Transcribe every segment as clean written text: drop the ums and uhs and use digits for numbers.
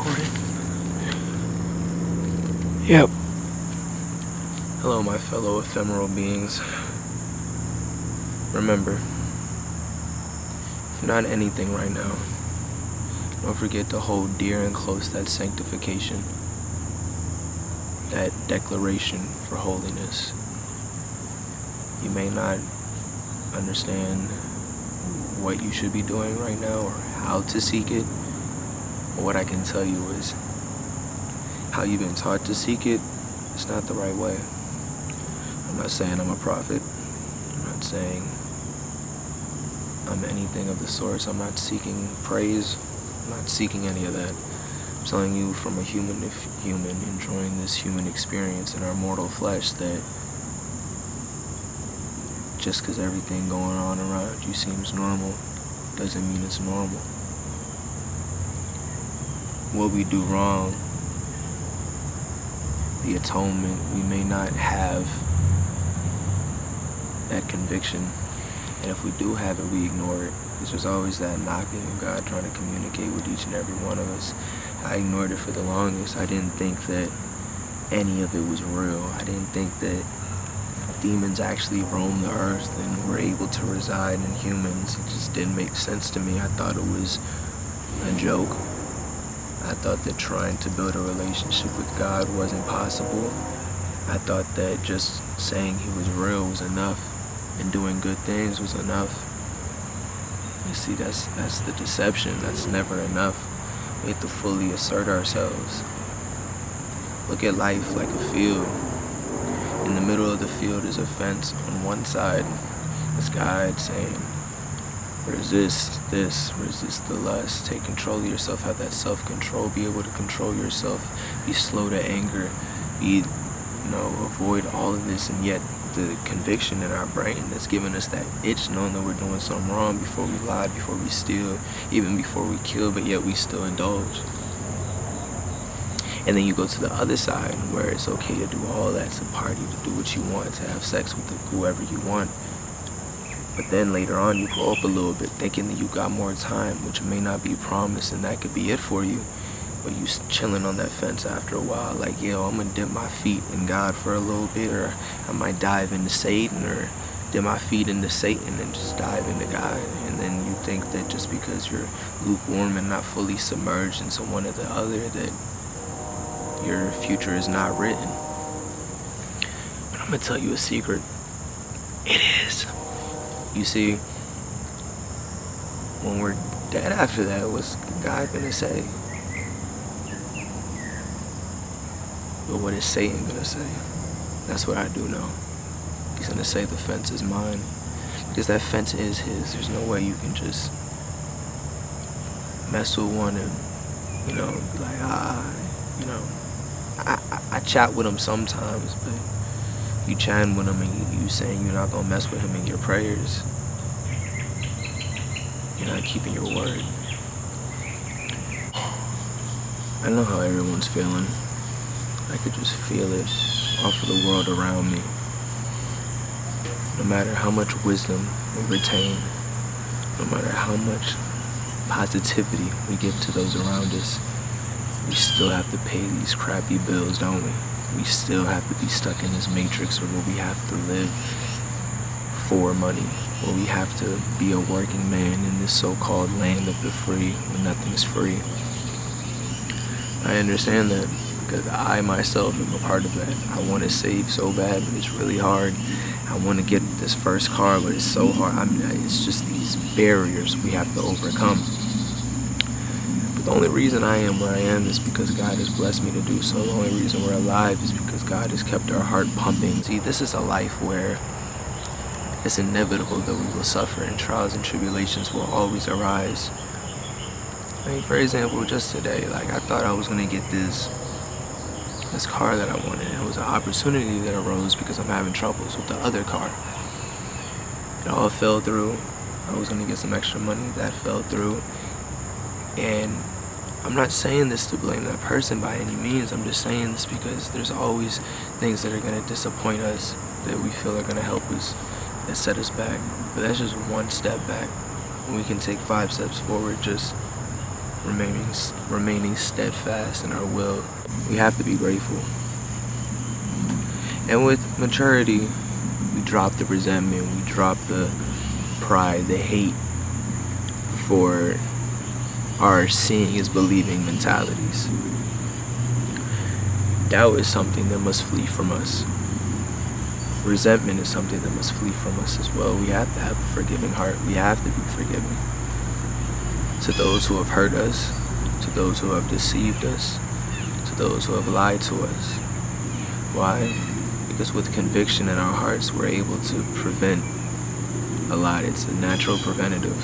recording? Yep. Hello, my fellow ephemeral beings. Remember, if not anything right now, don't forget to hold dear and close that sanctification, that declaration for holiness. You may not understand what you should be doing right now or how to seek it, but what I can tell you is how you've been taught to seek it is not the right way. I'm not saying I'm a prophet. I'm not saying I'm anything of the sorts. I'm not seeking praise. I'm not seeking any of that. I'm telling you from a human to human, enjoying this human experience in our mortal flesh, that just because everything going on around you seems normal doesn't mean it's normal. What we do wrong, the atonement, we may not have that conviction, and if we do have it, we ignore it, because there's always that knocking of God trying to communicate with each and every one of us. I ignored it for the longest. I didn't think that any of it was real. I didn't think that demons actually roam the earth and were able to reside in humans. It just didn't make sense to me. I thought it was a joke. I thought that trying to build a relationship with God wasn't possible. I thought that just saying he was real was enough, and doing good things was enough. You see, that's the deception. That's never enough. We have to fully assert ourselves. Look at life like a field. In the middle of the field is a fence. On one side is God saying, resist this, resist the lust, take control of yourself, have that self-control, be able to control yourself, be slow to anger, avoid all of this. And yet the conviction in our brain that's giving us that itch, knowing that we're doing something wrong, before we lie, before we steal, even before we kill, but yet we still indulge. And then you go to the other side where it's okay to do all that, to party, to do what you want, to have sex with whoever you want. But then later on you grow up a little bit thinking that you got more time, which may not be promised, and that could be it for you. But you chilling on that fence after a while, like, yo, I'm gonna dip my feet in God for a little bit, or I might dive into Satan, or dip my feet into Satan and just dive into God. And then you think that just because you're lukewarm and not fully submerged into one or the other, that your future is not written. But I'm gonna tell you a secret. It is. You see, when we're dead after that, what's God gonna say? But what is Satan gonna say? That's what I do know. He's gonna say the fence is mine, because that fence is his. There's no way you can just mess with one and, be like, I chat with him sometimes, but you chatting with him and you saying you're not gonna mess with him in your prayers, you're not keeping your word. I know how everyone's feeling. I could just feel it off of the world around me. No matter how much wisdom we retain, no matter how much positivity we give to those around us, we still have to pay these crappy bills, don't we? We still have to be stuck in this matrix where we have to live for money, where we have to be a working man in this so-called land of the free, when nothing's free. I understand that, because I myself am a part of that. I want to save so bad, but it's really hard. I want to get this first car, but it's so hard. It's just these barriers we have to overcome. But the only reason I am where I am is because God has blessed me to do so. The only reason we're alive is because God has kept our heart pumping. See, this is a life where it's inevitable that we will suffer, and trials and tribulations will always arise. For example, just today, I thought I was going to get this car that I wanted. It was an opportunity that arose because I'm having troubles with the other car. It all fell through. I was going to get some extra money. That fell through. And I'm not saying this to blame that person by any means. I'm just saying this because there's always things that are going to disappoint us, that we feel are going to help us, that set us back. But that's just one step back. When we can take 5 steps forward, just remaining steadfast in our will. We have to be grateful. And with maturity, we drop the resentment, we drop the pride, the hate for our seeing is believing mentalities. Doubt is something that must flee from us. Resentment is something that must flee from us as well. We have to have a forgiving heart. We have to be forgiving to those who have hurt us, to those who have deceived us, to those who have lied to us. Why? Because with conviction in our hearts, we're able to prevent a lot. It's a natural preventative.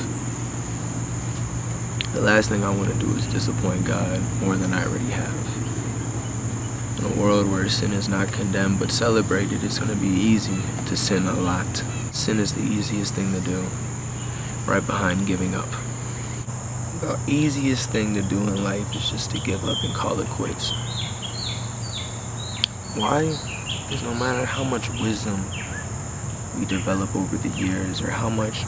The last thing I want to do is disappoint God more than I already have. In a world where sin is not condemned but celebrated, it's going to be easy to sin a lot. Sin is the easiest thing to do, right behind giving up. The easiest thing to do in life is just to give up and call it quits. Why? Because no matter how much wisdom we develop over the years, or how much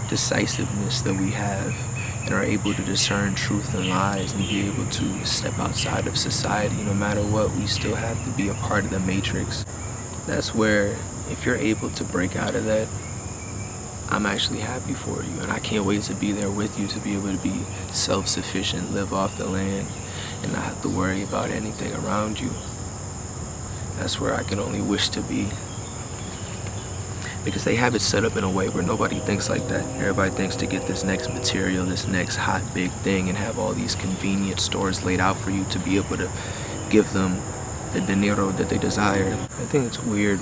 decisiveness that we have, and are able to discern truth and lies and be able to step outside of society, no matter what, we still have to be a part of the matrix. That's where, if you're able to break out of that, I'm actually happy for you, and I can't wait to be there with you, to be able to be self-sufficient, live off the land, and not have to worry about anything around you. That's where I can only wish to be. Because they have it set up in a way where nobody thinks like that. Everybody thinks to get this next material, this next hot big thing, and have all these convenient stores laid out for you to be able to give them the dinero that they desire. I think it's weird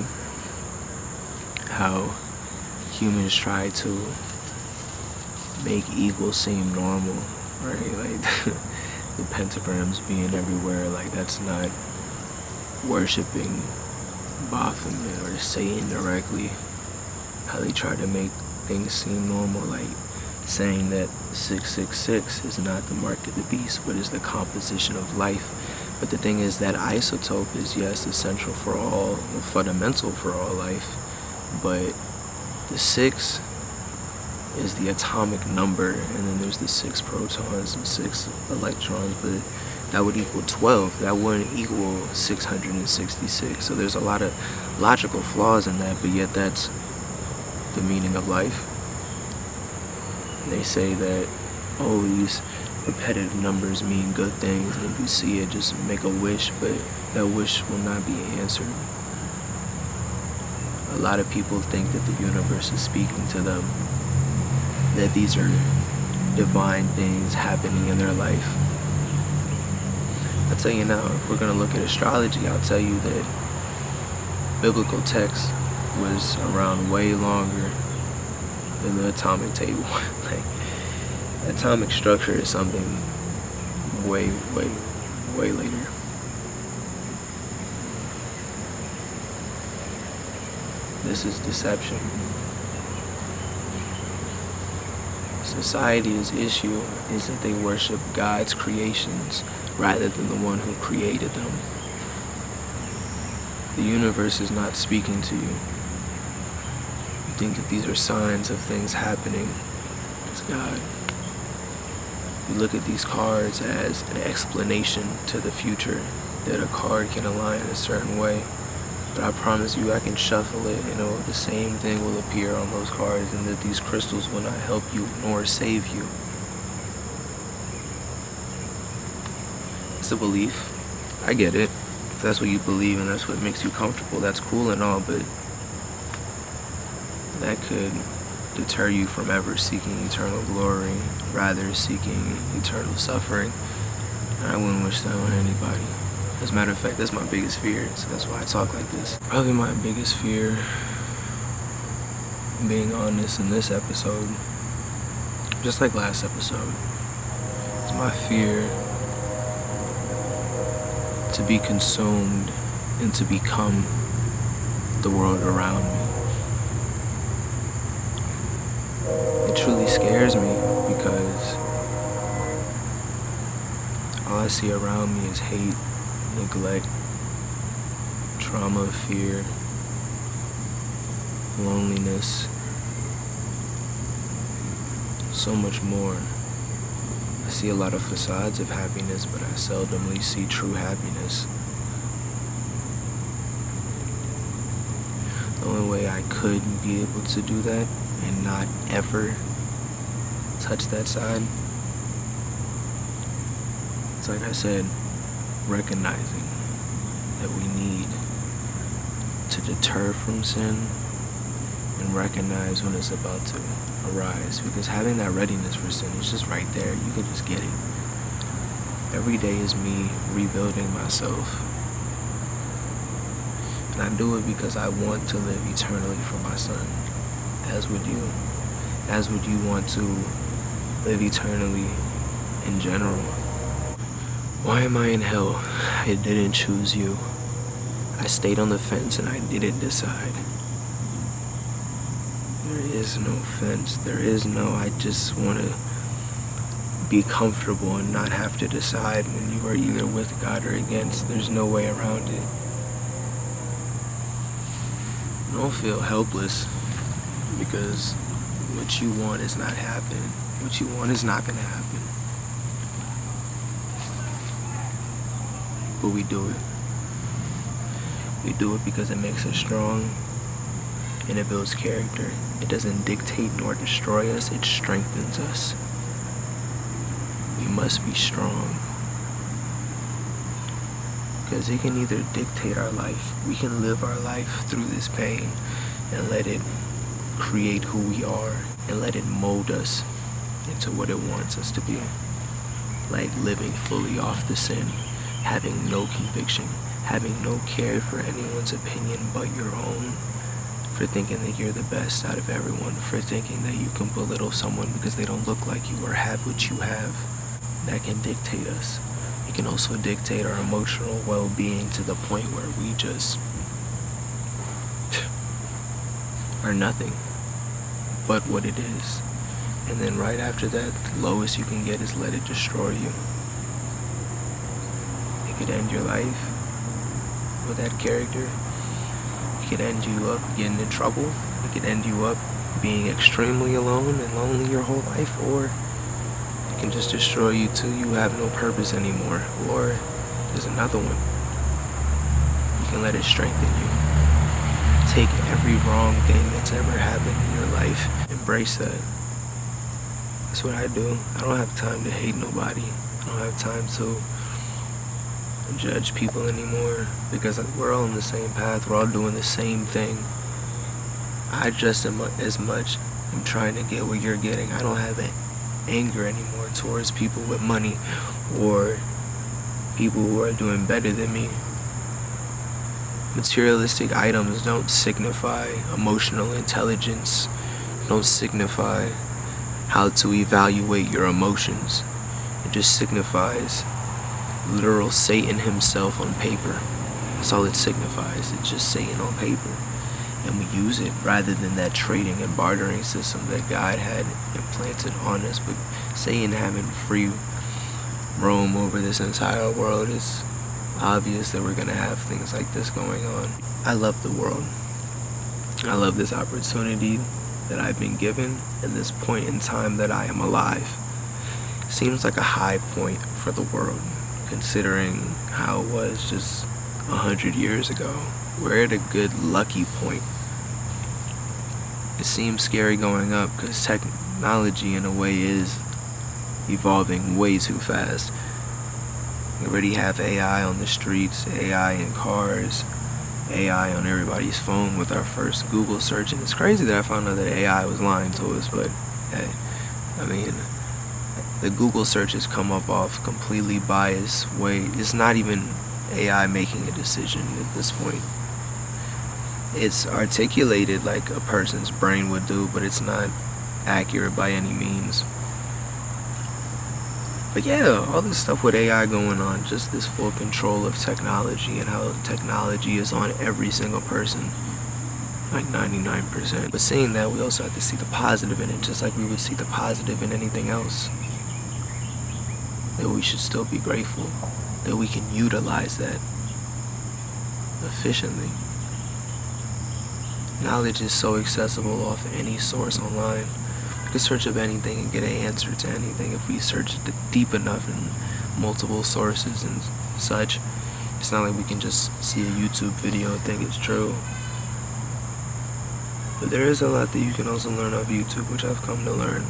how humans try to make evil seem normal, right? Like the pentagrams being everywhere, like that's not worshiping Baphomet or Satan directly. How they try to make things seem normal, like saying that 666 is not the mark of the beast, but is the composition of life. But the thing is that isotope is, yes, essential for all, fundamental for all life, but the 6 is the atomic number, and then there's the 6 protons and 6 electrons, but that would equal 12. That wouldn't equal 666. So there's a lot of logical flaws in that, but yet that's the meaning of life. They say that, oh, these repetitive numbers mean good things, and if you see it, just make a wish, but that wish will not be answered. A lot of people think that the universe is speaking to them, that these are divine things happening in their life. I'll tell you now, if we're going to look at astrology, I'll tell you that biblical text was around way longer than the atomic table. Like, atomic structure is something way later. This is deception. Society's issue is that they worship God's creations rather than the one who created them. The universe is not speaking to you. You think that these are signs of things happening. It's God. You look at these cards as an explanation to the future, that a card can align a certain way. But I promise you, I can shuffle it, and the same thing will appear on those cards, and that these crystals will not help you nor save you. It's a belief. I get it. If that's what you believe and that's what makes you comfortable, that's cool and all, but that could deter you from ever seeking eternal glory, rather seeking eternal suffering. And I wouldn't wish that on anybody. As a matter of fact, that's my biggest fear, so that's why I talk like this. Probably my biggest fear, being honest, in this episode, just like last episode, it's my fear to be consumed and to become the world around me. It truly scares me because all I see around me is hate, neglect, trauma, fear, loneliness, so much more. I I see a lot of facades of happiness, but I seldomly see true happiness. The only way I could be able to do that and not ever touch that side is, like I said, recognizing that we need to deter from sin and recognize when it's about to arise, because having that readiness for sin is just right there. You can just get it. Every day is me rebuilding myself, and I do it because I want to live eternally for my son, as would you want to live eternally in general. Why am I in hell? I didn't choose you. I stayed on the fence and I didn't decide. There is no fence. I just want to be comfortable and not have to decide when you are either with God or against. There's no way around it. Don't feel helpless because what you want is not happening. What you want is not going to happen. But we do it. We do it because it makes us strong and it builds character. It doesn't dictate nor destroy us, it strengthens us. We must be strong, because it can either dictate our life, we can live our life through this pain and let it create who we are and let it mold us into what it wants us to be. Like living fully off the sin, having no conviction, having no care for anyone's opinion but your own, for thinking that you're the best out of everyone, for thinking that you can belittle someone because they don't look like you or have what you have. That can dictate us. It can also dictate our emotional well-being to the point where we just are nothing but what it is. And then right after that, the lowest you can get is let it destroy you. It could end your life with that character. It could end you up getting in trouble. It could end you up being extremely alone and lonely your whole life, or it can just destroy you till you have no purpose anymore. Or there's another one. You can let it strengthen you. Take every wrong thing that's ever happened in your life. Embrace that. That's what I do. I don't have time to hate nobody. I don't have time to judge people anymore, because we're all on the same path. We're all doing the same thing. I just as much am trying to get what you're getting. I don't have anger anymore towards people with money or people who are doing better than me. Materialistic items don't signify emotional intelligence, don't signify how to evaluate your emotions. It just signifies literal Satan himself on paper. That's all it signifies. It's just Satan on paper. And we use it rather than that trading and bartering system that God had implanted on us. But Satan having free roam over this entire world, is obvious that we're going to have things like this going on. I love the world. I love this opportunity that I've been given in this point in time that I am alive. Seems like a high point for the world, considering how it was just 100 years ago. We're at a good lucky point. It seems scary going up because technology in a way is evolving way too fast. We already have AI on the streets, AI in cars, AI on everybody's phone with our first Google search. And it's crazy that I found out that AI was lying to us, but hey, I mean, the Google searches come up off completely biased way. It's not even AI making a decision at this point. It's articulated like a person's brain would do, but it's not accurate by any means. But yeah, all this stuff with AI going on, just this full control of technology and how technology is on every single person, like 99%. But seeing that, we also have to see the positive in it, just like we would see the positive in anything else. That we should still be grateful, that we can utilize that efficiently. Knowledge is so accessible off any source online. We could search up anything and get an answer to anything if we search deep enough in multiple sources and such. It's not like we can just see a YouTube video and think it's true. But there is a lot that you can also learn off YouTube, which I've come to learn.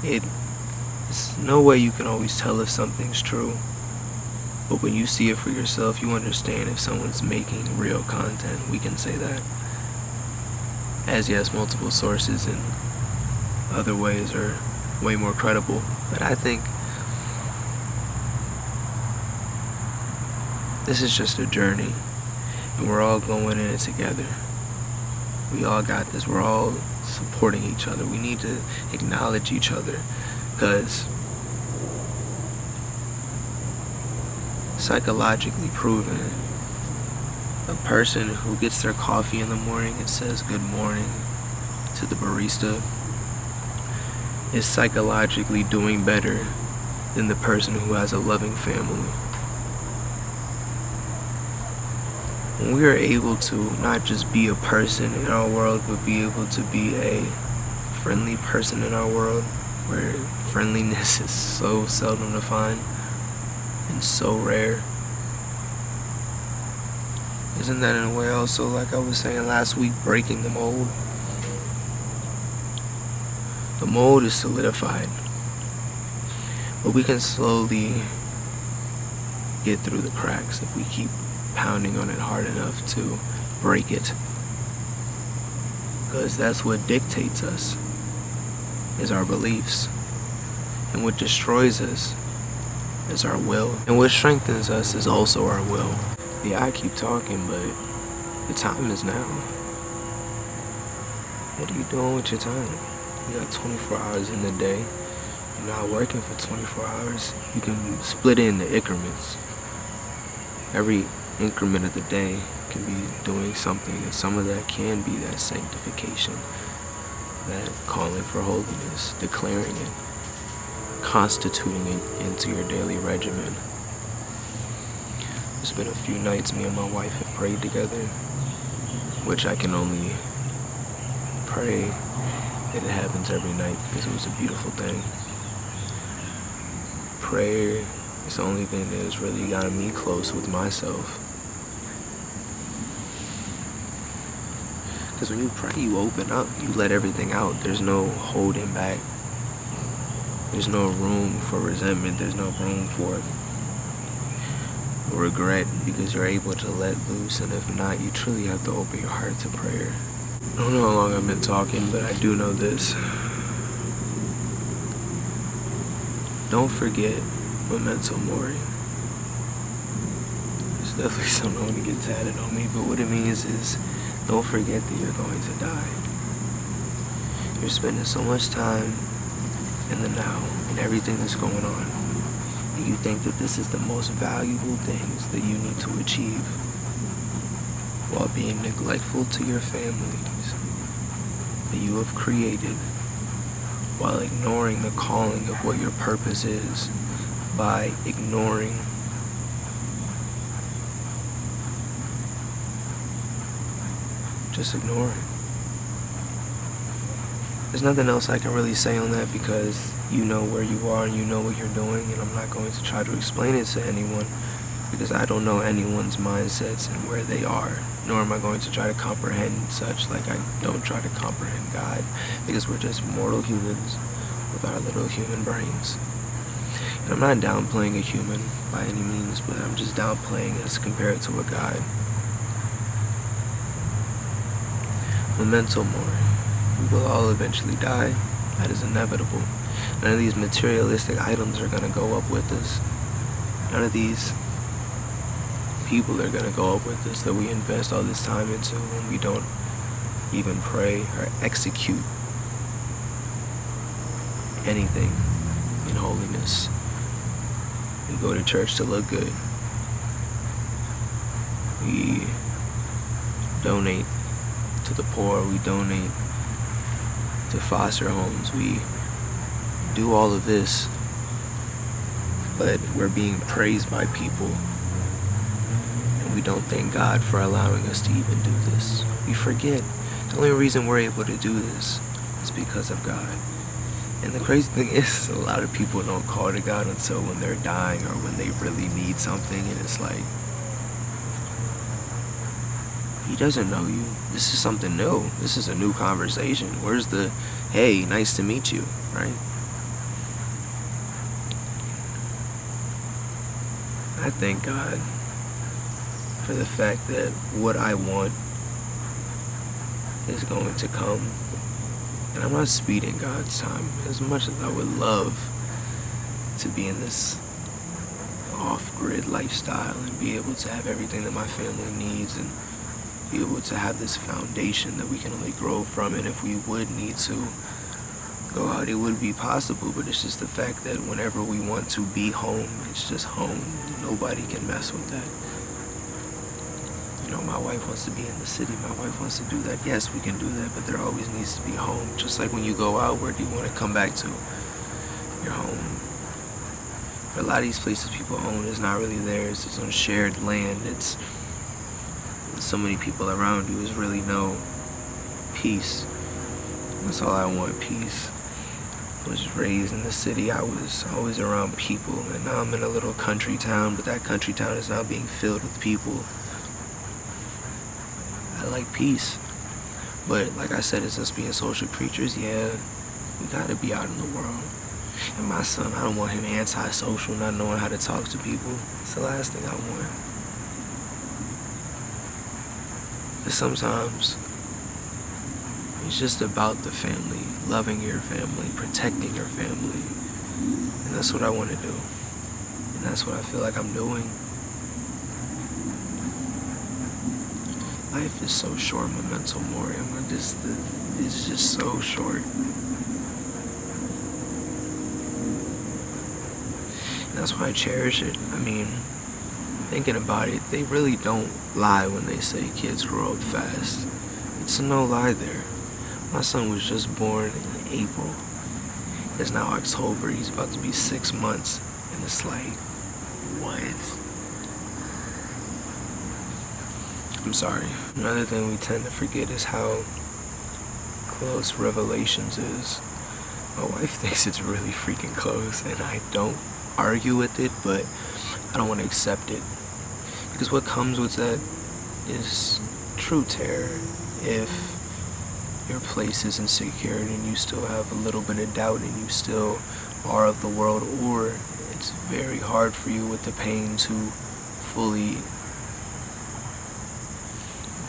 It's no way you can always tell if something's true. But when you see it for yourself, you understand if someone's making real content. We can say that. As yes, multiple sources and other ways are way more credible. But I think this is just a journey, and we're all going in it together. We all got this. We're all supporting each other. We need to acknowledge each other, because psychologically proven, a person who gets their coffee in the morning and says good morning to the barista is psychologically doing better than the person who has a loving family. When we are able to not just be a person in our world, but be able to be a friendly person in our world, where friendliness is so seldom to find and so rare. Isn't that in a way also, like I was saying last week, breaking the mold? The mold is solidified, but we can slowly get through the cracks if we keep pounding on it hard enough to break it. Because that's what dictates us, is our beliefs. And what destroys us is our will. And what strengthens us is also our will. Yeah, I keep talking, but the time is now. What are you doing with your time? You got 24 hours in the day. You're not working for 24 hours. You can split it into increments. Every increment of the day can be doing something, and some of that can be that sanctification, that calling for holiness, declaring it, constituting it into your daily regimen. There's been a few nights me and my wife have prayed together, which I can only pray that it happens every night, because it was a beautiful thing. Prayer is the only thing that has really gotten me close with myself. Because when you pray, you open up, you let everything out. There's no holding back. There's no room for resentment. There's no room for regret, because you're able to let loose. And if not, you truly have to open your heart to prayer. I don't know how long I've been talking, but I do know this. Don't forget memento mori. It's definitely something I want to get tatted on me, but what it means is, don't forget that you're going to die. You're spending so much time in the now and everything that's going on, and you think that this is the most valuable things that you need to achieve, while being neglectful to your families that you have created, while ignoring the calling of what your purpose is, by ignoring just ignore it. There's nothing else I can really say on that, because you know where you are and you know what you're doing, and I'm not going to try to explain it to anyone, because I don't know anyone's mindsets and where they are, nor am I going to try to comprehend such, like I don't try to comprehend God, because we're just mortal humans with our little human brains. And I'm not downplaying a human by any means, but I'm just downplaying as compared to a God. Memento mori. We will all eventually die. That is inevitable. None of these materialistic items are going to go up with us. None of these people are going to go up with us that we invest all this time into when we don't even pray or execute anything in holiness. We go to church to look good. We donate to the poor. We donate to foster homes. We do all of this, but we're being praised by people, and we don't thank God for allowing us to even do this. We forget the only reason we're able to do this is because of God. And the crazy thing is, a lot of people don't call to God until when they're dying or when they really need something, and it's like, He doesn't know you. This is something new. This is a new conversation. Where's the, hey, nice to meet you, right? I thank God for the fact that what I want is going to come. And I'm not speeding God's time. As much as I would love to be in this off-grid lifestyle and be able to have everything that my family needs and be able to have this foundation that we can only grow from, and if we would need to go out, it would be possible. But it's just the fact that whenever we want to be home, it's just home. Nobody can mess with that. You know, my wife wants to be in the city, my wife wants to do that. Yes, we can do that, but there always needs to be home. Just like when you go out, where do you want to come back to? Your home. But a lot of these places people own is not really theirs. It's on shared land. It's so many people around you. Is really no peace. That's all I want, peace. I was raised in the city. I was always around people, and now I'm in a little country town, but that country town is now being filled with people. I like peace, but like I said, it's us being social creatures. Yeah, we gotta be out in the world. And my son, I don't want him antisocial, not knowing how to talk to people. It's the last thing I want. But sometimes it's just about the family, loving your family, protecting your family. And that's what I want to do. And that's what I feel like I'm doing. Life is so short, memento mori. It's just so short. And that's why I cherish it. I mean, thinking about it, they really don't lie when they say kids grow up fast. It's no lie there. My son was just born in April. It's now October. He's about to be 6 months. And it's like, what? I'm sorry. Another thing we tend to forget is how close Revelations is. My wife thinks it's really freaking close, and I don't argue with it, but I don't want to accept it. Because what comes with that is true terror. If your place is insecure and you still have a little bit of doubt and you still are of the world, or it's very hard for you with the pain to fully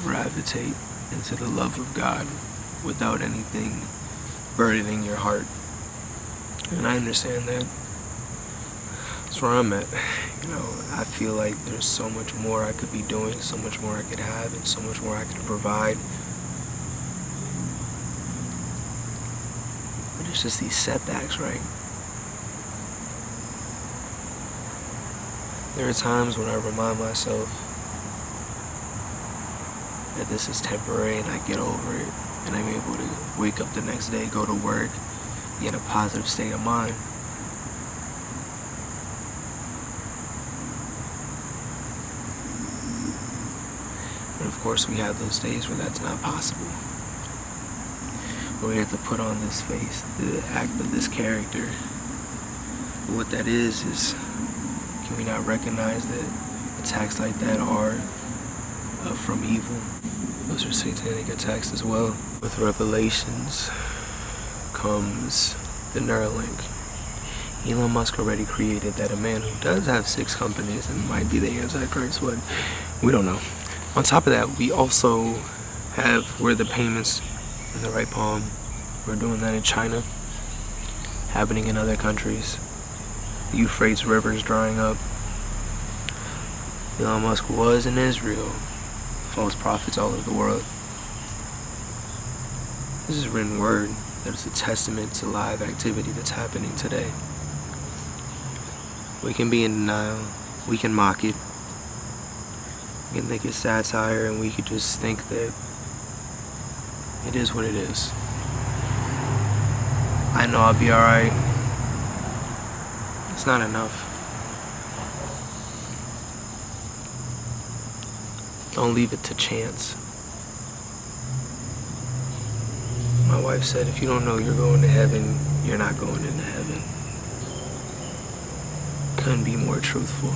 gravitate into the love of God without anything burdening your heart. And I understand that. That's where I'm at. You know, I feel like there's so much more I could be doing, so much more I could have, and so much more I could provide. But it's just these setbacks, right? There are times when I remind myself that this is temporary and I get over it, and I'm able to wake up the next day, go to work, be in a positive state of mind. But of course we have those days where that's not possible. Where we have to put on this face, the act of this character. But what that is, can we not recognize that attacks like that are from evil? Those are satanic attacks as well. With Revelations comes the Neuralink. Elon Musk already created that. A man who does have 6 companies and might be the Antichrist, but we don't know. On top of that, we also have where the payments in the right palm. We're doing that in China, happening in other countries. The Euphrates River is drying up. Elon Musk was in Israel. False prophets all over the world. This is written word that is a testament to live activity that's happening today. We can be in denial. We can mock it. We can think it's satire, and we could just think that it is what it is. I know I'll be alright. It's not enough. Don't leave it to chance. My wife said, if you don't know you're going to heaven, you're not going into heaven. Couldn't be more truthful.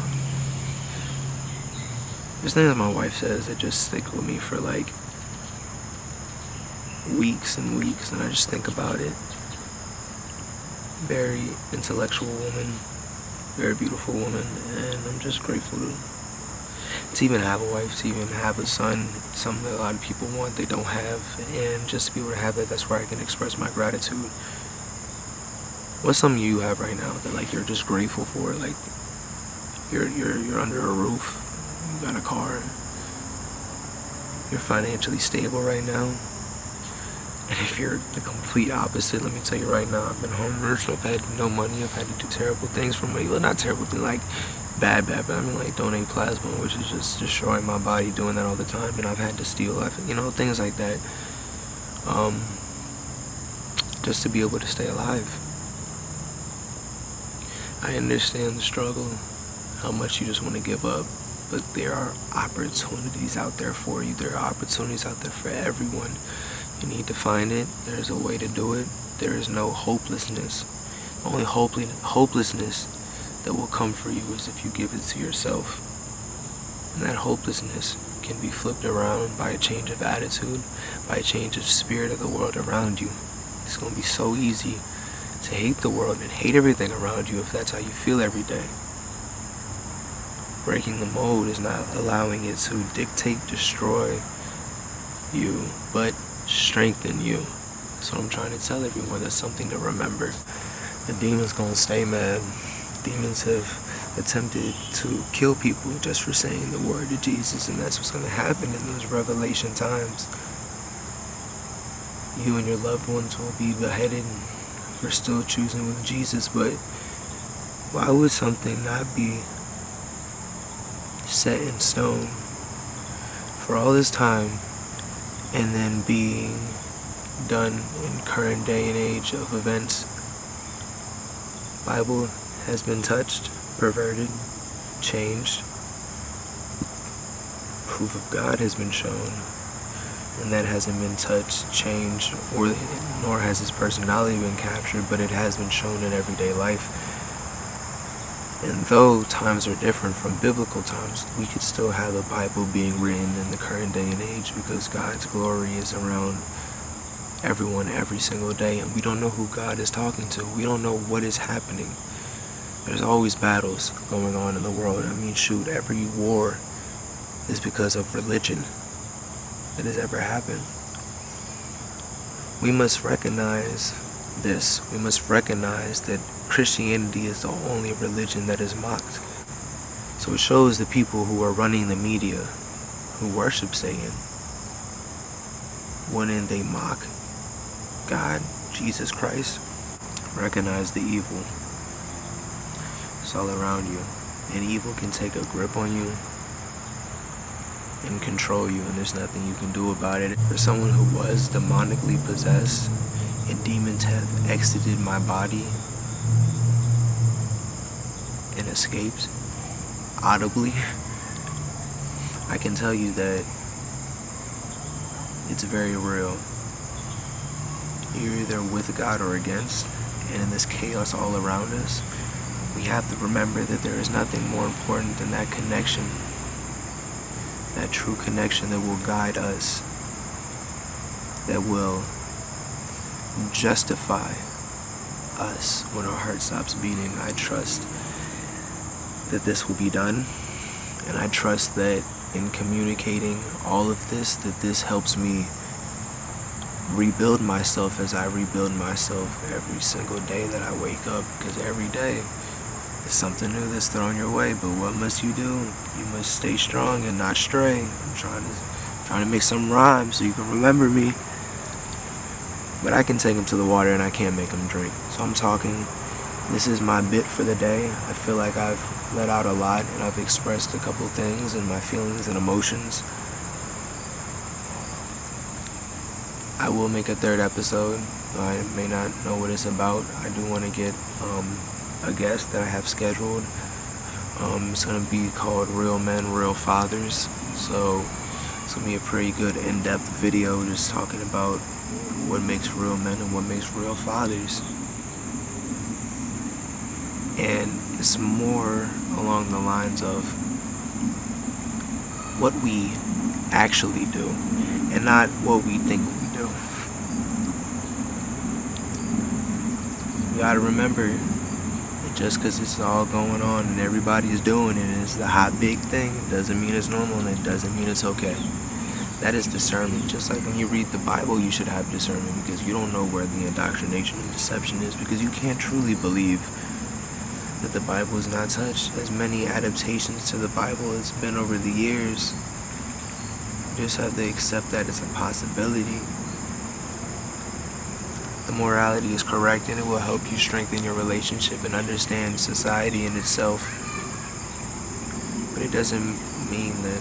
There's things that my wife says that just stick with me for like weeks and weeks, and I just think about it. Very intellectual woman, very beautiful woman, and I'm just grateful to even have a wife, to even have a son. It's something that a lot of people want, they don't have, and just to be able to have that, that's where I can express my gratitude. What's something you have right now that like you're just grateful for? Like you're under a roof, you got a car, you're financially stable right now. And if you're the complete opposite, let me tell you right now, I've been homeless, I've had no money, I've had to do terrible things for money. Well, not terrible things, like bad, but I mean like donate plasma, which is just destroying my body, doing that all the time. And I've had to steal, things like that. Just to be able to stay alive. I understand the struggle, how much you just want to give up, but there are opportunities out there for you. There are opportunities out there for everyone. You need to find it. There's a way to do it. There is no hopelessness. The only hopelessness that will come for you is if you give it to yourself. And that hopelessness can be flipped around by a change of attitude, by a change of spirit of the world around you. It's going to be so easy to hate the world and hate everything around you if that's how you feel every day. Breaking the mold is not allowing it to dictate, destroy you, but strengthen you. That's what I'm trying to tell everyone. That's something to remember. The demons gonna stay mad. Demons have attempted to kill people just for saying the word of Jesus, and that's what's gonna happen in those revelation times. You and your loved ones will be beheaded for still choosing with Jesus, but why would something not be set in stone for all this time and then being done in current day and age of events? Bible has been touched, perverted, changed. Proof of God has been shown, and that hasn't been touched, changed, nor has his personality been captured, but it has been shown in everyday life. And though times are different from biblical times, we could still have the Bible being written in the current day and age, because God's glory is around everyone every single day, and we don't know who God is talking to. We don't know what is happening. There's always battles going on in the world. I mean, shoot, every war is because of religion that has ever happened. We must recognize this. We must recognize that Christianity is the only religion that is mocked. So it shows the people who are running the media, who worship Satan, wouldn't they mock God, Jesus Christ? Recognize the evil. It's all around you. And evil can take a grip on you and control you, and there's nothing you can do about it. For someone who was demonically possessed and demons have exited my body and escaped audibly, I can tell you that it's very real. You're either with God or against, and in this chaos all around us, we have to remember that there is nothing more important than that connection, that true connection that will guide us, that will justify us when our heart stops beating. I trust that this will be done, and I trust that in communicating all of this, that this helps me rebuild myself as I rebuild myself every single day that I wake up, because every day is something new that's thrown your way. But what must you do? You must stay strong and not stray. I'm trying to make some rhyme so you can remember me, but I can take him to the water and I can't make him drink. So I'm talking. This is my bit for the day. I feel like I've let out a lot, and I've expressed a couple things and my feelings and emotions. I will make a third episode. I may not know what it's about. I do want to get a guest that I have scheduled. It's going to be called Real Men, Real Fathers. So it's going to be a pretty good in-depth video just talking about what makes real men and what makes real fathers. And it's more along the lines of what we actually do and not what we think we do. You gotta remember that just because it's all going on and everybody's doing it and it's the hot big thing, it doesn't mean it's normal and it doesn't mean it's okay. That is discernment. Just like when you read the Bible, you should have discernment because you don't know where the indoctrination and deception is, because you can't truly believe that the Bible is not touched. As many adaptations to the Bible as been over the years, you just have to accept that as a possibility. The morality is correct and it will help you strengthen your relationship and understand society in itself. But it doesn't mean that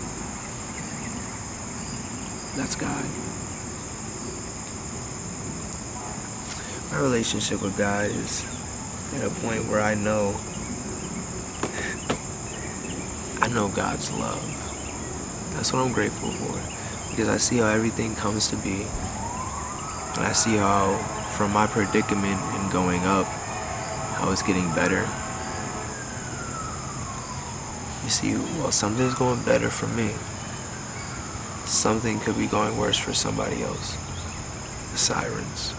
that's God. My relationship with God is at a point where I know God's love. That's what I'm grateful for, because I see how everything comes to be, and I see how from my predicament in going up, how it's getting better. You see, well, something's going better for me. Something could be going worse for somebody else. The sirens.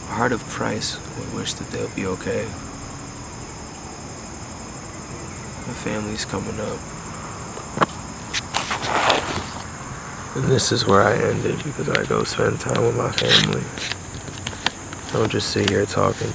A heart of Christ would wish that they'll be okay. My family's coming up. And this is where I end it, because I go spend time with my family. I don't just sit here talking.